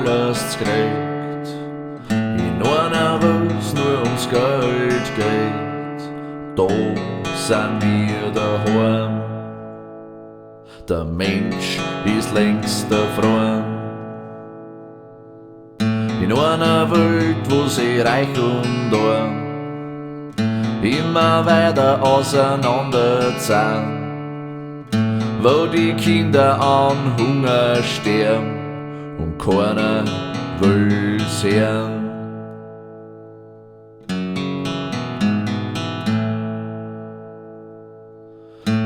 alles kriegt, in einer wo's nur ums Geld geht. Da sind wir daheim, der Mensch ist längst davon. In einer Welt, wo sie reich und arm immer weiter auseinander sind, wo die Kinder an Hunger sterben und keiner will's hören.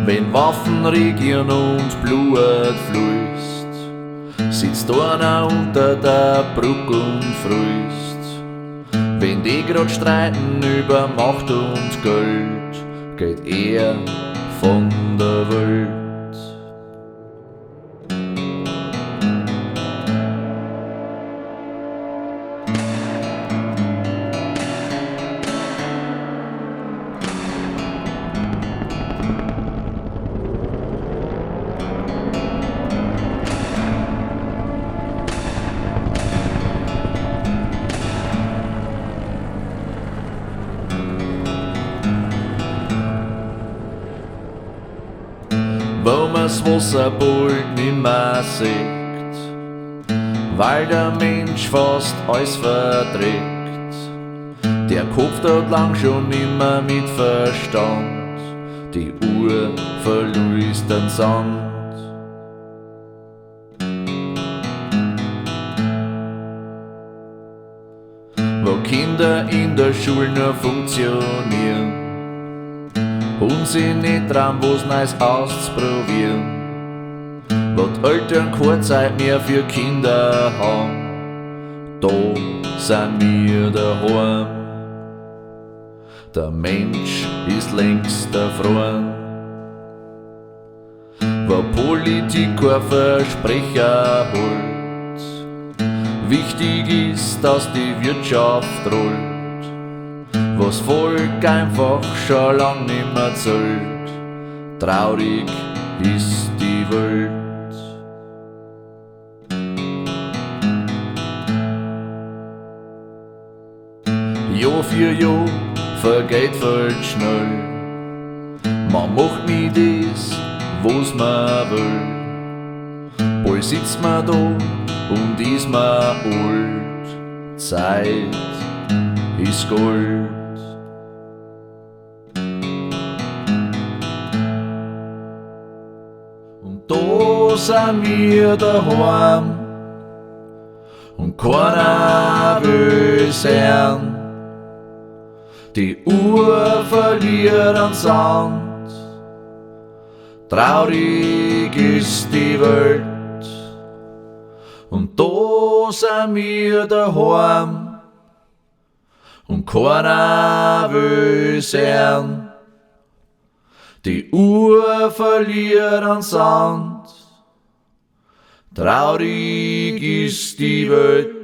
Wenn Waffen regieren und Blut fließt, sitzt einer unter der Brücke und frühst. Wenn die grad streiten über Macht und Geld, geht er von der Welt. Wo man's Wasser bald nimmer sieht, weil der Mensch fast alles verdrängt. Der Kopf dort lang schon nimmer mit Verstand, die Uhr verlöst den Sand. Wo Kinder in der Schule nur funktionieren und sie nicht trauen, was Neues auszuprobieren, wo die Eltern keine Zeit mehr für Kinder haben, da sind wir daheim. Der Mensch ist längst erfroren, wo Politik ein Versprecher holt. Wichtig ist, dass die Wirtschaft rollt, was Volk einfach schon lang nimmer zählt. Traurig ist die Welt. Jahr für Jahr vergeht viel schnell, man macht nie das, was man will. Bald sitzt man da und ist man alt, Zeit ist Gold. Und da sind wir daheim und keiner will's hören. Die Uhr verliert an Sand, traurig ist die Welt. Und da sind wir daheim und keiner will's hören. Die Uhr verliert an Sand, traurig ist die Welt.